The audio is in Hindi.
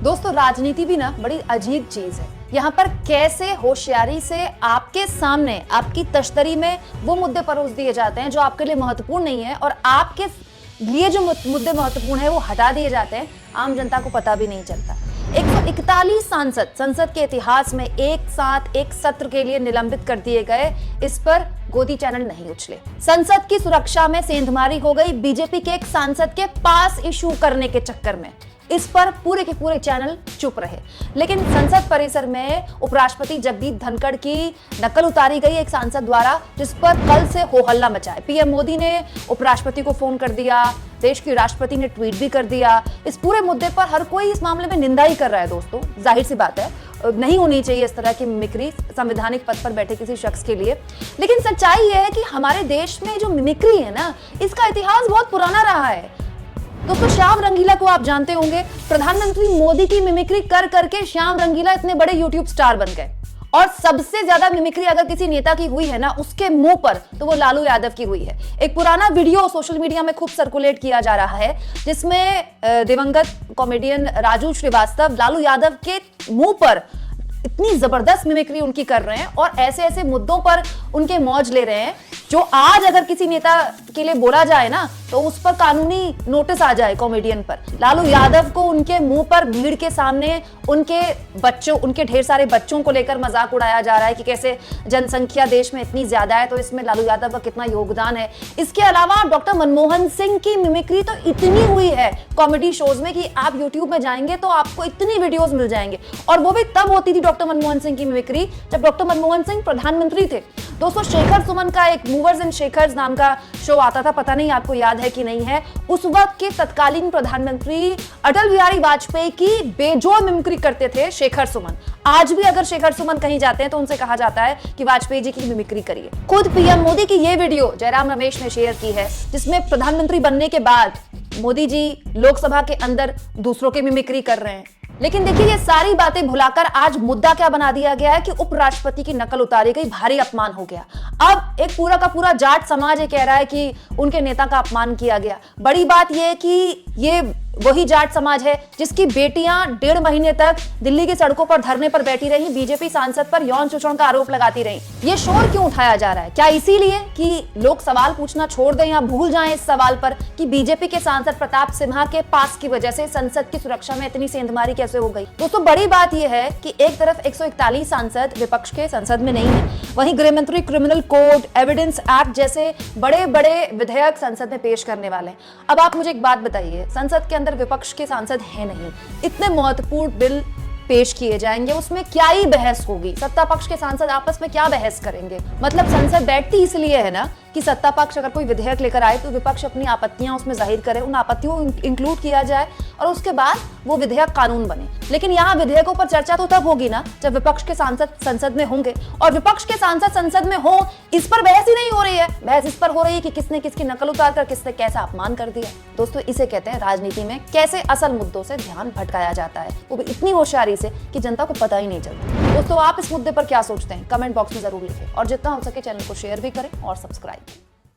दोस्तों राजनीति भी ना बड़ी अजीब चीज है। यहाँ पर कैसे होशियारी से आपके सामने आपकी तश्तरी में वो मुद्दे परोस दिए जाते हैं जो आपके लिए महत्वपूर्ण नहीं है, और आपके लिए जो मुद्दे महत्वपूर्ण है वो हटा दिए जाते हैं, आम जनता को पता भी नहीं चलता। 141 सांसद संसद के इतिहास में एक साथ एक सत्र के लिए निलंबित कर दिए गए, इस पर गोदी चैनल नहीं उछले। संसद की सुरक्षा में सेंधमारी हो गई बीजेपी के एक सांसद के पास इशू करने के चक्कर में, इस पर पूरे के पूरे चैनल चुप रहे। लेकिन संसद परिसर में उपराष्ट्रपति जगदीप धनखड़ की नकल उतारी गई एक सांसद द्वारा, जिस पर कल से हो हल्ला मचा है। पीएम मोदी ने उपराष्ट्रपति को फोन कर दिया, देश की राष्ट्रपति ने ट्वीट भी कर दिया। इस पूरे मुद्दे पर हर कोई इस मामले में निंदा ही कर रहा है। दोस्तों जाहिर सी बात है, नहीं होनी चाहिए इस तरह की मिमिक्री संवैधानिक पद पर बैठे किसी शख्स के लिए। लेकिन सच्चाई यह है कि हमारे देश में जो मिमिक्री है ना, इसका इतिहास बहुत पुराना रहा है। दोस्तों श्याम रंगीला को आप जानते होंगे, प्रधानमंत्री मोदी की मिमिक्री कर करके श्याम रंगीला इतने बड़े यूट्यूब स्टार बन गए। और सबसे ज्यादा मिमिक्री अगर किसी नेता की हुई है ना उसके मुंह पर, तो वो लालू यादव की हुई है। एक पुराना वीडियो सोशल मीडिया में खूब सर्कुलेट किया जा रहा है, जिसमें दिवंगत कॉमेडियन राजू श्रीवास्तव लालू यादव के मुंह पर इतनी जबरदस्त मिमिक्री उनकी कर रहे हैं और ऐसे ऐसे मुद्दों पर उनके मौज ले रहे हैं जो आज अगर किसी नेता के लिए बोला जाए ना तो उस पर कानूनी नोटिस आ जाए कॉमेडियन पर। लालू यादव को उनके मुंह पर भीड़ के सामने उनके बच्चों, उनके ढेर सारे बच्चों को लेकर मजाक उड़ाया जा रहा है कि कैसे जनसंख्या देश में इतनी ज्यादा है तो इसमें लालू यादव का कितना योगदान है। इसके अलावा डॉक्टर मनमोहन सिंह की मिमिक्री तो इतनी हुई है कॉमेडी शोज में कि आप यूट्यूब में जाएंगे तो आपको इतनी वीडियोज मिल जाएंगे, और वो भी तब होती थी डॉक्टर मनमोहन सिंह की मिमिक्री जब डॉक्टर मनमोहन सिंह प्रधानमंत्री थे। दोस्तों शेखर सुमन का एक मूवर्स एंड शेखर्स नाम का शो आता था, पता नहीं आपको याद है कि नहीं है। उस वक्त के तत्कालीन प्रधानमंत्री अटल बिहारी वाजपेयी की बेजोड़ मिमिक्री करते थे शेखर सुमन। आज भी अगर शेखर सुमन कहीं जाते हैं तो उनसे कहा जाता है कि वाजपेयी जी की मिमिक्री करिए। खुद पीएम मोदी की ये वीडियो जयराम रमेश ने शेयर की है, जिसमें प्रधानमंत्री बनने के बाद मोदी जी लोकसभा के अंदर दूसरों की मिमिक्री कर रहे हैं। लेकिन देखिए ये सारी बातें भुलाकर आज मुद्दा क्या बना दिया गया है कि उपराष्ट्रपति की नकल उतारी गई, भारी अपमान हो गया। अब एक पूरा का पूरा जाट समाज ये कह रहा है कि उनके नेता का अपमान किया गया। बड़ी बात यह है कि ये वही जाट समाज है जिसकी बेटियां 1.5 महीने तक दिल्ली की सड़कों पर धरने पर बैठी रही, बीजेपी सांसद पर यौन शोषण का आरोप लगाती रही। ये शोर क्यों उठाया जा रहा है? क्या इसीलिए कि लोग सवाल पूछना छोड़ दें या भूल जाएं इस सवाल पर कि बीजेपी के सांसद प्रताप सिन्हा के पास की वजह से संसद की सुरक्षा में इतनी सेंधमारी कैसे हो गई? दोस्तों बड़ी बात यह है कि एक तरफ 141 सांसद विपक्ष के संसद में नहीं है, वहीं गृह मंत्री क्रिमिनल कोड, एविडेंस एक्ट जैसे बड़े बड़े विधेयक संसद में पेश करने वाले हैं। अब आप मुझे एक बात बताइए, संसद के अंदर विपक्ष के सांसद है नहीं, इतने महत्वपूर्ण बिल पेश किए जाएंगे, उसमें क्या ही बहस होगी? सत्ता पक्ष के सांसद आपस में क्या बहस करेंगे? मतलब संसद बैठती इसलिए है ना कि सत्ता पक्ष अगर कोई विधेयक लेकर आए तो विपक्ष अपनी आपत्तियां उसमें जाहिर करे, उन आपत्तियों को इंक्लूड किया जाए और उसके बाद वो विधेयक कानून बने। लेकिन यहाँ विधेयकों पर चर्चा तो तब होगी ना जब विपक्ष के सांसद संसद में होंगे, और विपक्ष के सांसद संसद में हो इस पर बहस ही नहीं हो रही है। बहस इस पर हो रही है कि किसने किसकी नकल उतार कर किसने कैसा अपमान कर दिया। दोस्तों इसे कहते हैं राजनीति में कैसे असल मुद्दों से ध्यान भटकाया जाता है, वो भी इतनी होशियारी से कि जनता को पता ही नहीं चलता। दोस्तों आप इस मुद्दे पर क्या सोचते हैं? कमेंट बॉक्स में जरूर लिखें और जितना हो सके चैनल को शेयर भी करें और सब्सक्राइब।